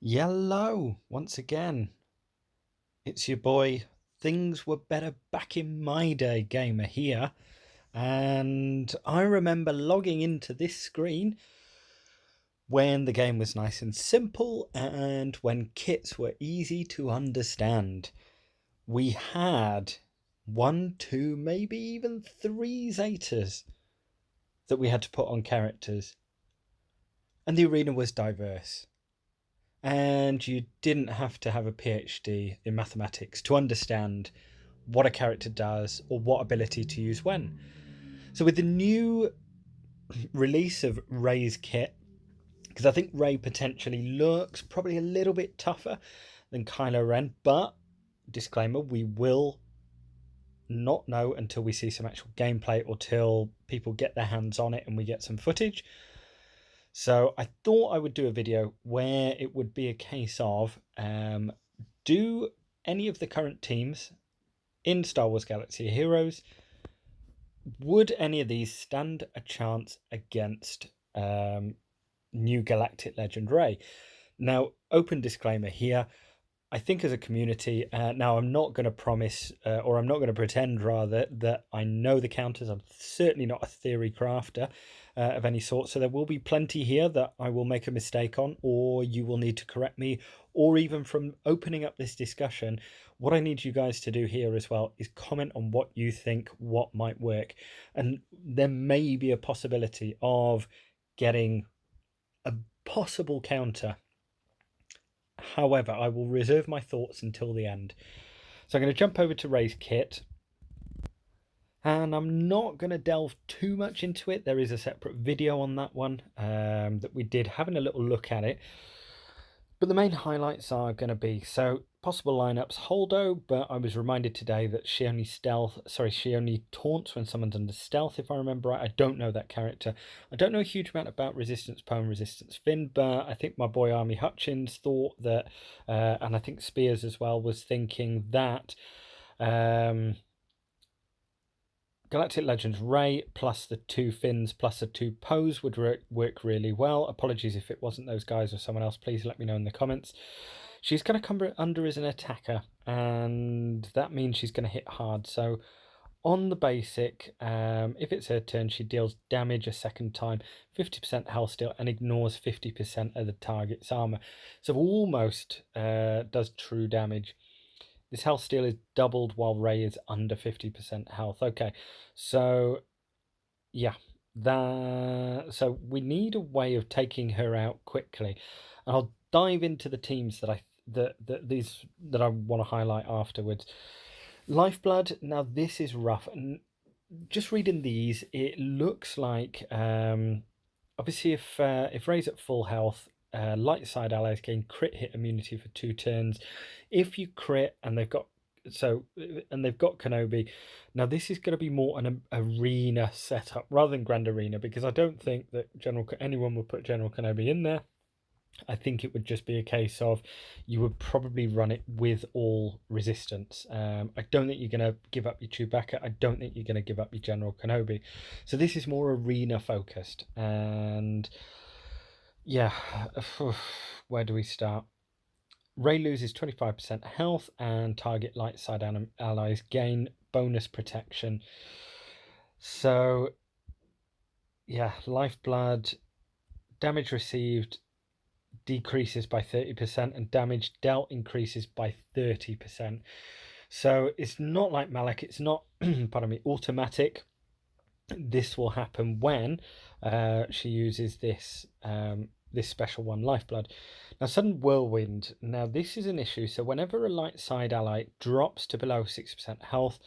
Yellow once again. It's your boy. Things were better back in my day, gamer here. And I remember logging into this screen when the game was nice and simple and when kits were easy to understand. We had one, two, maybe even three Zetas that we had to put on characters. And the arena was diverse. And you didn't have to have a PhD in mathematics to understand what a character does or what ability to use when. So, with the new release of Rey's kit, because I think Rey potentially looks probably a little bit tougher than Kylo Ren, but disclaimer, we will not know until we see some actual gameplay or till people get their hands on it and we get some footage. So I thought I would do a video where it would be a case of do any of the current teams in Star Wars Galaxy of Heroes, would any of these stand a chance against new Galactic Legend Rey? Now, open disclaimer here. I think as a community, now I'm not going to promise, or I'm not going to pretend rather, that I know the counters. I'm certainly not a theory crafter of any sort. So there will be plenty here that I will make a mistake on, or you will need to correct me, or even from opening up this discussion, what I need you guys to do here as well is comment on what you think, what might work. And there may be a possibility of getting a possible counter. However, I will reserve my thoughts until the end. So I'm going to jump over to Rey's kit. And I'm not going to delve too much into it. There is a separate video on that one that we did, having a little look at it. But the main highlights are going to be, so possible lineups, Holdo, but I was reminded today that she only taunts when someone's under stealth, if I remember right. I don't know that character. I don't know a huge amount about Resistance Poe and Resistance Finn, but I think my boy Army Hutchins thought that, and I think Spears as well was thinking that Galactic Legends Rey plus the two Finns plus the two Poes would work really well. Apologies if it wasn't those guys or someone else. Please let me know in the comments. She's going to come under as an attacker, and that means she's going to hit hard. So on the basic, if it's her turn, she deals damage a second time, 50% health steal, and ignores 50% of the target's armor. So almost does true damage. This health steal is doubled while Rey is under 50% health. Okay, so yeah, so we need a way of taking her out quickly, and I'll dive into the teams that I want to highlight afterwards. Lifeblood. Now this is rough, and just reading these, it looks like obviously if Rey's at full health, light side allies gain crit hit immunity for 2 turns. If you crit and they've got Kenobi, now this is going to be more an arena setup rather than Grand Arena, because I don't think that anyone would put General Kenobi in there. I think it would just be a case of you would probably run it with all resistance. I don't think you're going to give up your Chewbacca. I don't think you're going to give up your General Kenobi. So this is more arena focused. And yeah, where do we start? Rey loses 25% health, and target light side allies gain bonus protection. So yeah, Lifeblood, damage received decreases by 30% and damage dealt increases by 30%. So it's not like Malak, it's not pardon me, automatic. This will happen when she uses this this special one, Lifeblood. Now, Sudden Whirlwind. Now, this is an issue. So whenever a light side ally drops to below 6% health,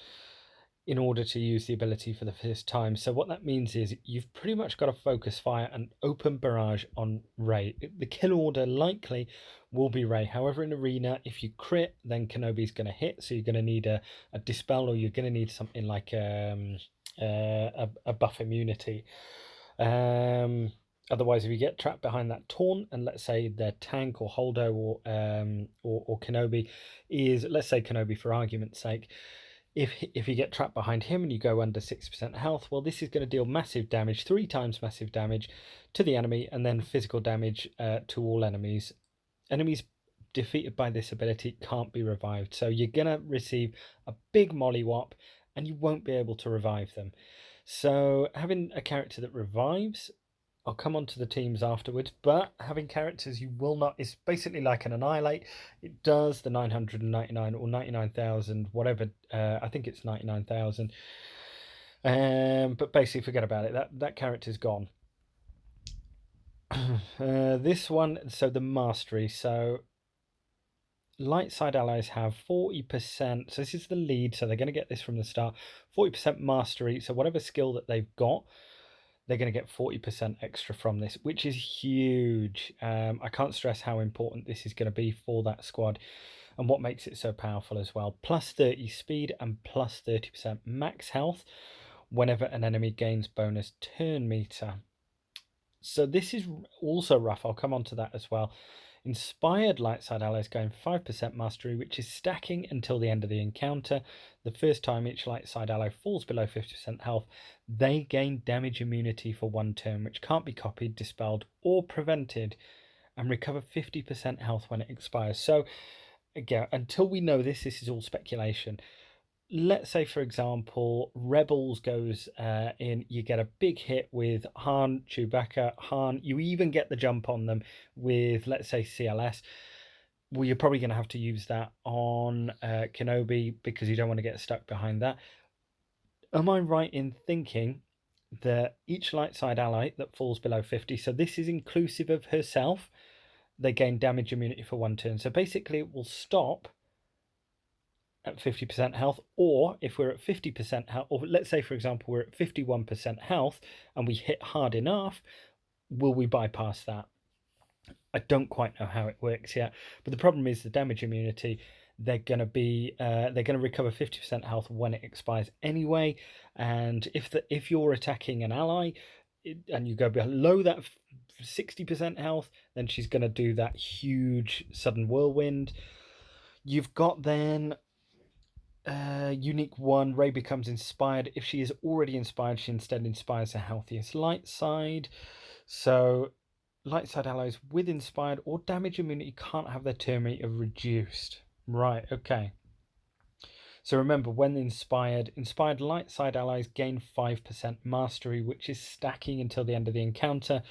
in order to use the ability for the first time. So what that means is you've pretty much got to focus fire and open barrage on Rey. The kill order likely will be Rey. However, in Arena, if you crit, then Kenobi's going to hit. So you're going to need a dispel, or you're going to need something like a buff immunity. Otherwise, if you get trapped behind that taunt, and let's say their tank or Holdo or Kenobi is, let's say Kenobi for argument's sake, if you get trapped behind him and you go under 6% health, well, this is going to deal massive damage, 3 times massive damage to the enemy, and then physical damage to all enemies enemies defeated by this ability can't be revived. So you're going to receive a big mollywop and you won't be able to revive them. So having a character that revives, I'll come on to the teams afterwards, but having characters you will not is basically like an Annihilate. It does the 999 or 99,000, whatever. I think it's 99,000. But basically, forget about it. That character's gone. This one, so the mastery. So light side allies have 40%. So this is the lead. So they're going to get this from the start. 40% mastery. So whatever skill that they've got, they're going to get 40% extra from this, which is huge. I can't stress how important this is going to be for that squad and what makes it so powerful as well. Plus 30 speed and plus 30% max health whenever an enemy gains bonus turn meter. So this is also rough. I'll come on to that as well. Inspired light side allies gain 5% mastery, which is stacking until the end of the encounter. The first time each light side ally falls below 50% health, they gain damage immunity for 1 turn, which can't be copied, dispelled, or prevented, and recover 50% health when it expires. So again, until we know this is all speculation. Let's say, for example, Rebels goes in, you get a big hit with Han, Chewbacca, Han, you even get the jump on them with, let's say, CLS. Well, you're probably going to have to use that on Kenobi because you don't want to get stuck behind that. Am I right in thinking that each light side ally that falls below 50, so this is inclusive of herself, they gain damage immunity for 1 turn. So basically it will stop at 50% health, or if we're at 50% health, or let's say, for example, we're at 51% health and we hit hard enough, will we bypass that? I don't quite know how it works yet, but the problem is the damage immunity. They're going to recover 50% health when it expires anyway, and if you're attacking an ally and you go below that 60% health, then she's going to do that huge sudden whirlwind. You've got then unique 1, Rey becomes inspired. If she is already inspired, she instead inspires her healthiest light side. So light side allies with inspired or damage immunity can't have their turn meter reduced. Right, okay. So remember, when inspired light side allies gain 5% mastery, which is stacking until the end of the encounter.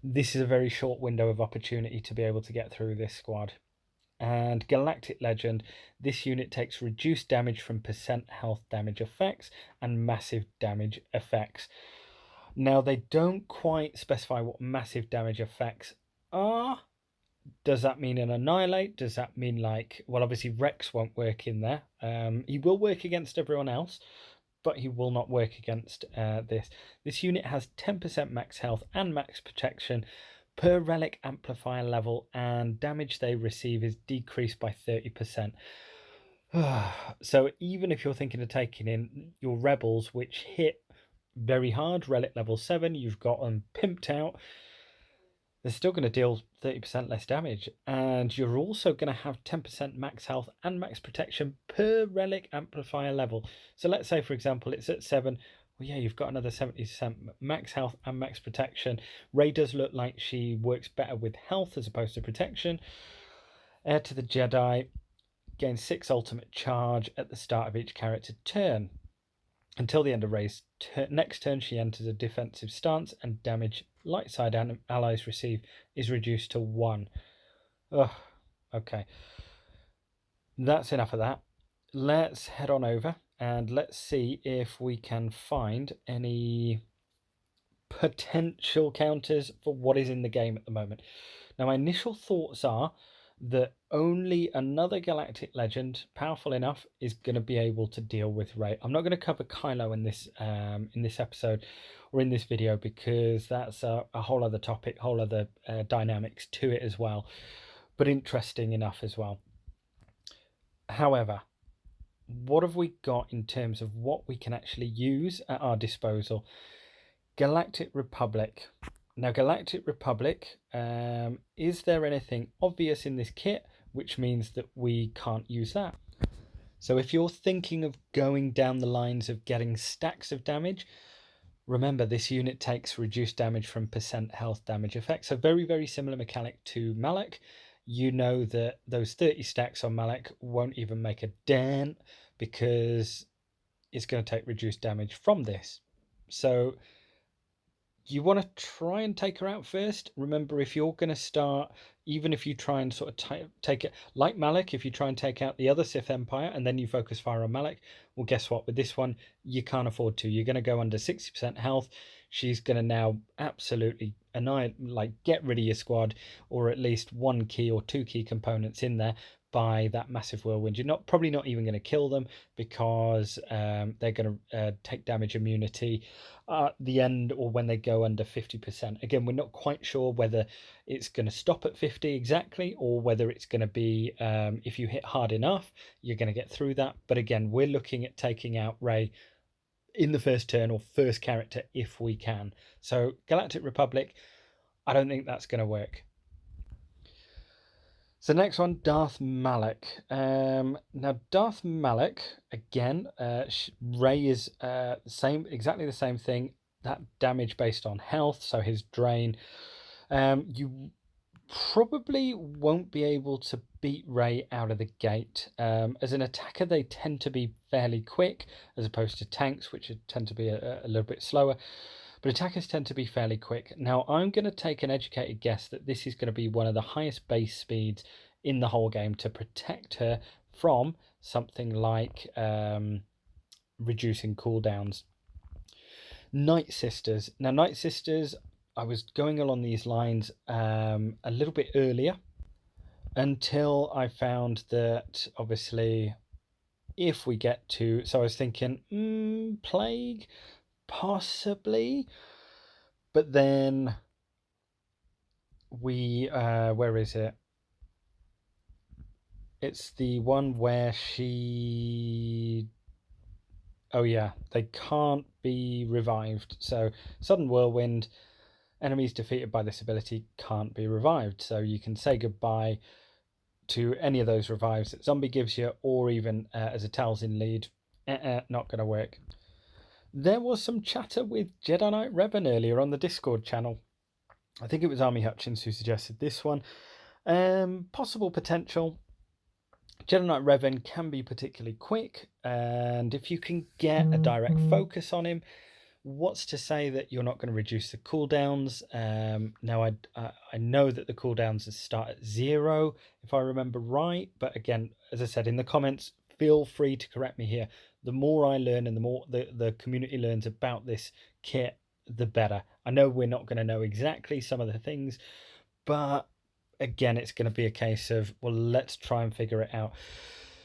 This is a very short window of opportunity to be able to get through this squad. And Galactic Legend, this unit takes reduced damage from percent health damage effects and massive damage effects. Now, they don't quite specify what massive damage effects are. Does that mean an Annihilate? Does that mean like, well, obviously Rex won't work in there. He will work against everyone else, but he will not work against this. This unit has 10% max health and max protection per relic amplifier level, and damage they receive is decreased by 30%. So even if you're thinking of taking in your rebels, which hit very hard, relic level 7, you've got them pimped out, they're still going to deal 30% less damage, and you're also going to have 10% max health and max protection per relic amplifier level. So let's say, for example, it's at 7. Well, yeah, you've got another 70% max health and max protection. Rey does look like she works better with health as opposed to protection. Heir to the Jedi gains 6 ultimate charge at the start of each character turn. Until the end of Rey's next turn, she enters a defensive stance, and damage light side allies receive is reduced to 1. Ugh, okay. That's enough of that. Let's head on over and let's see if we can find any potential counters for what is in the game at the moment. Now, my initial thoughts are that only another Galactic Legend powerful enough is going to be able to deal with Rey. I'm not going to cover Kylo in this episode or in this video because that's a whole other topic, whole other dynamics to it as well, but interesting enough as well. However, what have we got in terms of what we can actually use at our disposal? Galactic Republic. Now, Galactic Republic, is there anything obvious in this kit which means that we can't use that? So if you're thinking of going down the lines of getting stacks of damage, remember this unit takes reduced damage from percent health damage effect. So very, very similar mechanic to Malak. you know that those 30 stacks on Malak won't even make a dent because it's going to take reduced damage from this. So you want to try and take her out first. Remember, if you're going to start, even if you try and sort of take it like Malak, if you try and take out the other Sith Empire and then you focus fire on Malak, well, guess what? With this one, you can't afford to. You're going to go under 60% health. She's going to now absolutely annihilate, like get rid of your squad, or at least one key or two key components in there by that massive whirlwind. You're probably not even going to kill them because they're going to take damage immunity at the end or when they go under 50%. Again, we're not quite sure whether it's going to stop at 50 exactly or whether it's going to be if you hit hard enough, you're going to get through that. But again, we're looking at taking out Rey in the first turn or first character if we can. So Galactic Republic, I don't think that's going to work. So next one, Darth Malak. Now Darth Malak again. Rey is exactly the same thing. That damage based on health, so his drain. You probably won't be able to beat Rey out of the gate. As an attacker, they tend to be fairly quick, as opposed to tanks, which tend to be a little bit slower. But attackers tend to be fairly quick. Now, I'm going to take an educated guess that this is going to be one of the highest base speeds in the whole game to protect her from something like reducing cooldowns. Night Sisters. Now, Night Sisters, I was going along these lines a little bit earlier until I found that, obviously, if we get to... So I was thinking, Plague... possibly, but then where is it? It's the one where oh yeah, they can't be revived. So sudden whirlwind, enemies defeated by this ability can't be revived. So you can say goodbye to any of those revives that zombie gives you, or even as a Talzin lead. Not going to work. There was some chatter with Jedi Knight Revan earlier on the Discord channel. I think it was Army Hutchins who suggested this one. Possible potential. Jedi Knight Revan can be particularly quick, and if you can get a direct focus on him, what's to say that you're not going to reduce the cooldowns? Now, I know that the cooldowns start at 0, if I remember right, but again, as I said in the comments, feel free to correct me here. The more I learn and the more the community learns about this kit, the better. I know we're not going to know exactly some of the things, but again, it's going to be a case of, well, let's try and figure it out.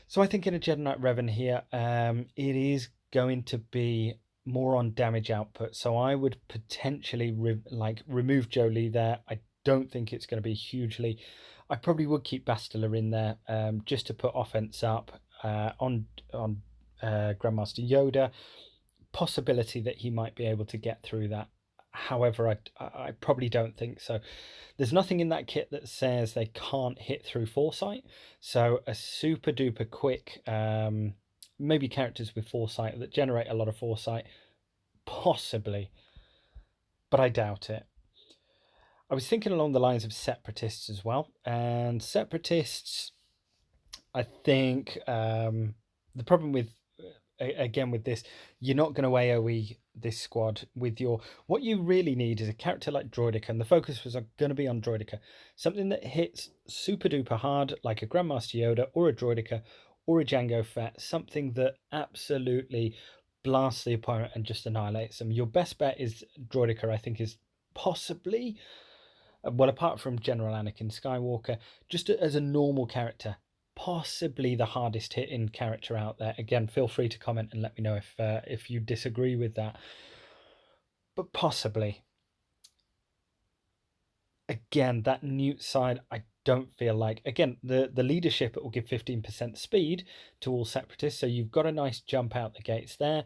So I think in a Jedi Knight Revan here, it is going to be more on damage output. So I would potentially remove Jolie there. I don't think it's going to be hugely. I probably would keep Bastila in there just to put offense up on Grandmaster Yoda. Possibility that he might be able to get through that. However, I probably don't think so. There's nothing in that kit that says they can't hit through foresight. So a super duper quick, maybe characters with foresight that generate a lot of foresight, possibly, but I doubt it. I was thinking along the lines of separatists as well, and separatists, I think the problem with again with this, you're not going to AoE this squad with your... What you really need is a character like Droidica, and the focus was going to be on Droidica. Something that hits super duper hard, like a Grandmaster Yoda or a Droidica or a Jango Fett. Something that absolutely blasts the opponent and just annihilates them. Your best bet is Droidica, I think, is possibly... Well, apart from General Anakin Skywalker, just as a normal character, possibly the hardest hitting character out there. Again, feel free to comment and let me know if you disagree with that. But possibly. Again, that Newt side, I don't feel like... Again, the leadership, it will give 15% speed to all separatists, so you've got a nice jump out the gates there.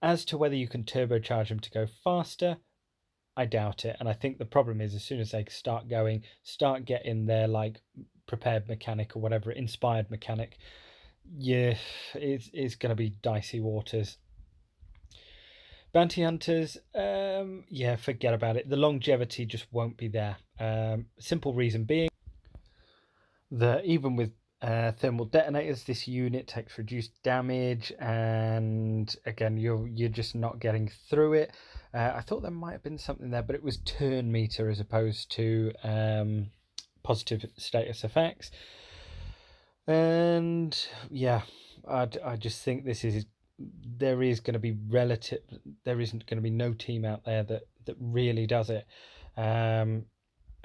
As to whether you can turbocharge them to go faster, I doubt it. And I think the problem is, as soon as they start getting their like prepared mechanic or whatever, inspired mechanic, yeah, it's going to be dicey waters. Bounty hunters, yeah, forget about it. The longevity just won't be there. Simple reason being, even with thermal detonators, this unit takes reduced damage, and again, you're just not getting through it. I thought there might have been something there, but it was turn meter as opposed to positive status effects. And yeah, I just think there isn't going to be no team out there that really does it.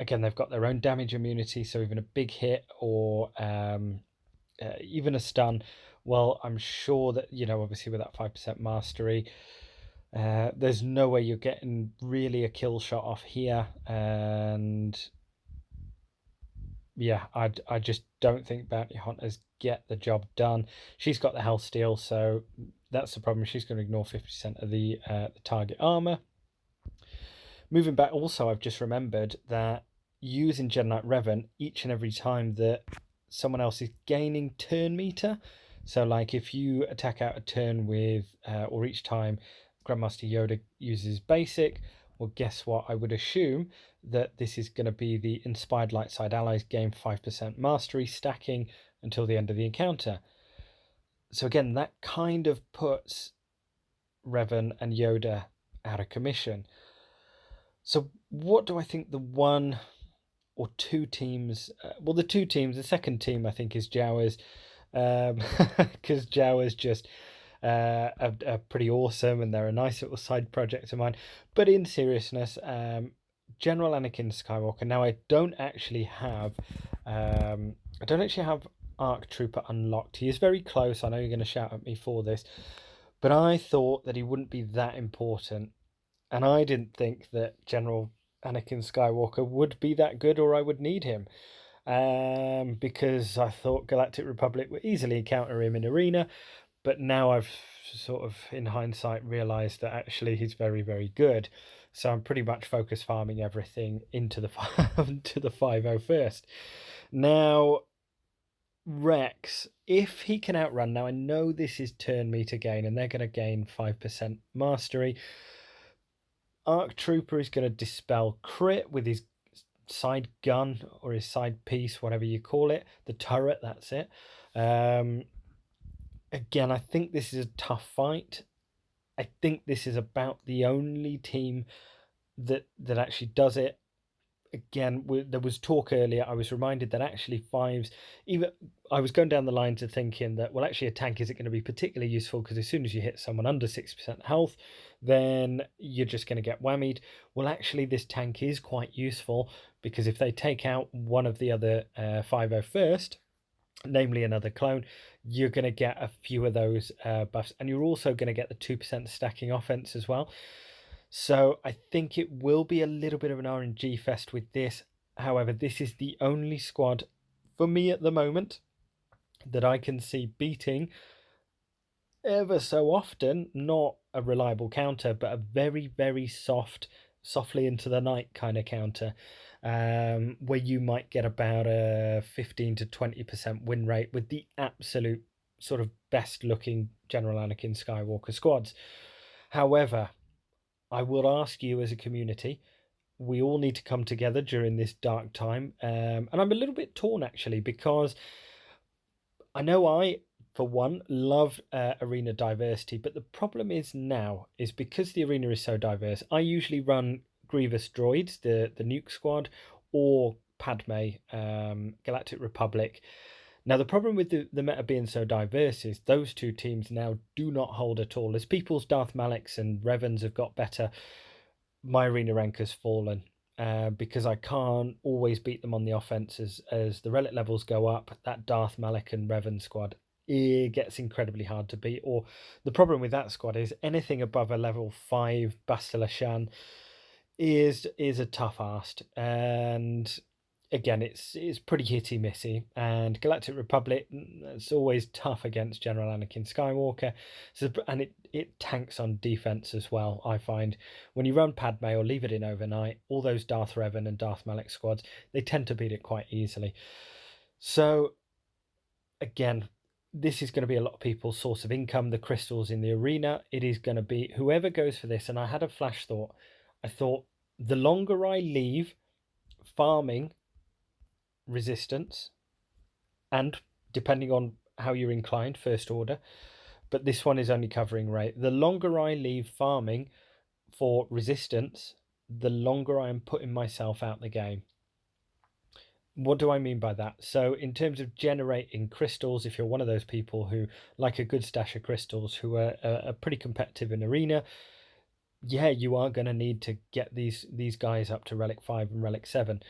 Again, they've got their own damage immunity, so even a big hit or even a stun, well, I'm sure that, obviously with that 5% mastery, there's no way you're getting really a kill shot off here. And yeah, I just don't think bounty hunters get the job done. She's got the health steal, so that's the problem. She's going to ignore 50% of the target armor. Moving back, also, I've just remembered that using Jedi Knight Revan each and every time that someone else is gaining turn meter. So, like if you attack out a turn with, or each time Grandmaster Yoda uses basic, well, guess what? I would assume that this is going to be the Inspired Lightside Allies gain 5% mastery stacking until the end of the encounter. So again, that kind of puts Revan and Yoda out of commission. So what do I think the one or two teams... the two teams, the second team I think is Jawas, because Jawas just are pretty awesome and they're a nice little side project of mine. But in seriousness, General Anakin Skywalker. Now I don't actually have Arc Trooper unlocked. He is very close. I know you're going to shout at me for this, but I thought that he wouldn't be that important. And I didn't think that General Anakin Skywalker would be that good, or I would need him. Because I thought Galactic Republic would easily counter him in Arena. But now I've sort of, in hindsight, realised that actually he's very, very good. So I'm pretty much focus farming everything into the to the 501st. Now, Rex, if he can outrun, now I know this is turn meter gain, and they're going to gain 5% mastery. Arc Trooper is going to dispel crit with his side gun or his side piece, whatever you call it, the turret, that's it. Again, I think this is a tough fight. I think this is about the only team that actually does it. Again, there was talk earlier, I was reminded that actually fives, even I was going down the lines of thinking that, well, actually a tank isn't going to be particularly useful because as soon as you hit someone under 6% health, then you're just going to get whammied. Well, actually this tank is quite useful because if they take out one of the other 501st, namely another clone, you're going to get a few of those buffs, and you're also going to get the 2% stacking offense as well. So I think it will be a little bit of an RNG fest with this. However, this is the only squad for me at the moment that I can see beating ever so often, not a reliable counter, but a very, very softly into the night kind of counter, where you might get about a 15 to 20% win rate with the absolute sort of best looking General Anakin Skywalker squads. However, I will ask you as a community, we all need to come together during this dark time. And I'm a little bit torn actually, because I know I, for one, love arena diversity, but the problem is now is because the arena is so diverse, I usually run Grievous Droids, the Nuke Squad, or Padme, Galactic Republic. Now, the problem with the meta being so diverse is those two teams now do not hold at all. As people's Darth Maleks and Revans have got better, my arena rank has fallen because I can't always beat them on the offense as the relic levels go up. That Darth Malek and Revan squad, it gets incredibly hard to beat. Or the problem with that squad is anything above a level 5 Bastila Shan is a tough ask. And again, it's pretty hitty missy, and Galactic Republic, it's always tough against General Anakin Skywalker. So, and it tanks on defense as well. I find when you run Padme or leave it in overnight, all those Darth Revan and Darth Malek squads, they tend to beat it quite easily. So again, this is going to be a lot of people's source of income, the crystals in the arena. It is going to be whoever goes for this. And I had a flash thought. I thought the longer I leave farming resistance, and depending on how you're inclined, First Order. But this one is only covering Rey. The longer I leave farming for Resistance, the longer I am putting myself out the game. What do I mean by that? So in terms of generating crystals, if you're one of those people who like a good stash of crystals, who are pretty competitive in arena, yeah, you are going to need to get these guys up to Relic 5 and Relic 7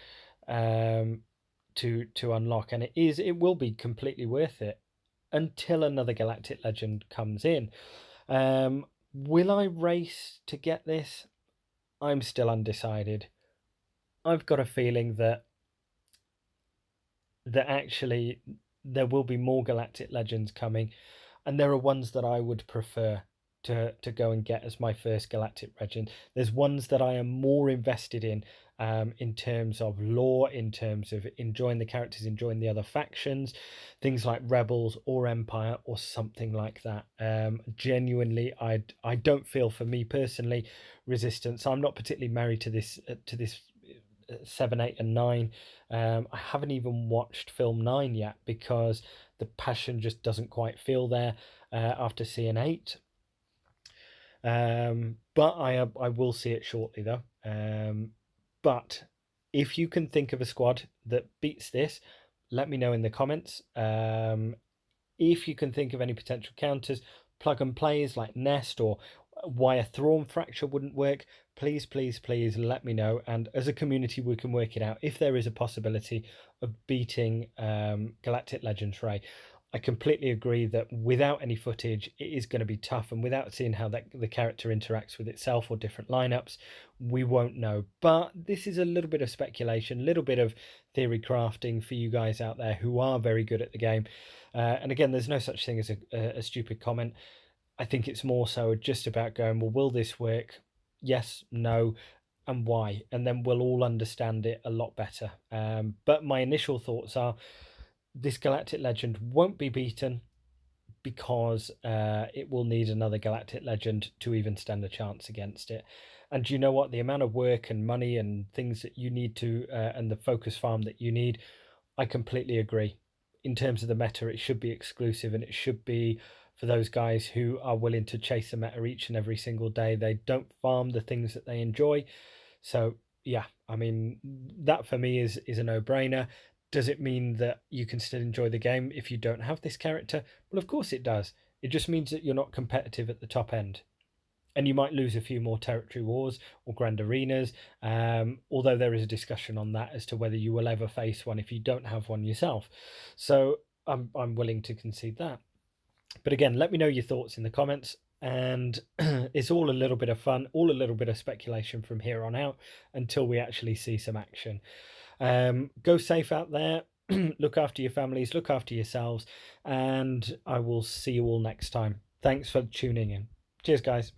to unlock, and it will be completely worth it until another Galactic Legend comes in. Will I race to get this? I'm still undecided. I've got a feeling that actually there will be more Galactic Legends coming, and there are ones that I would prefer to go and get as my first Galactic Legend. There's ones that I am more invested in terms of lore, in terms of enjoying the characters, enjoying the other factions, things like Rebels or Empire or something like that. Genuinely, I don't feel, for me personally, Resistance. I'm not particularly married to this 7, 8, and 9. I haven't even watched film 9 yet because the passion just doesn't quite feel there after seeing 8. But I will see it shortly though. But if you can think of a squad that beats this, let me know in the comments. If you can think of any potential counters, plug and plays like Nest, or why a Thrawn fracture wouldn't work, please, please, please let me know. And as a community, we can work it out if there is a possibility of beating Galactic Legends Rey. I completely agree that without any footage, it is going to be tough, and without seeing how the character interacts with itself or different lineups, we won't know. But this is a little bit of speculation, a little bit of theory crafting for you guys out there who are very good at the game. And again, there's no such thing as a stupid comment. I think it's more so just about going, well, will this work? Yes, no, and why? And then we'll all understand it a lot better. But my initial thoughts are this Galactic Legend won't be beaten because it will need another Galactic Legend to even stand a chance against it. And you know what? The amount of work and money and things that you need to, and the focus farm that you need, I completely agree. In terms of the meta, it should be exclusive, and it should be for those guys who are willing to chase the meta each and every single day. They don't farm the things that they enjoy. So yeah, I mean, that for me is a no-brainer. Does it mean that you can still enjoy the game if you don't have this character? Well, of course it does. It just means that you're not competitive at the top end. And you might lose a few more territory wars or grand arenas, although there is a discussion on that as to whether you will ever face one if you don't have one yourself. So I'm willing to concede that. But again, let me know your thoughts in the comments. And it's all a little bit of fun, all a little bit of speculation from here on out until we actually see some action. Go safe out there. Look after your families, look after yourselves, and I will see you all next time. Thanks for tuning in. Cheers, guys.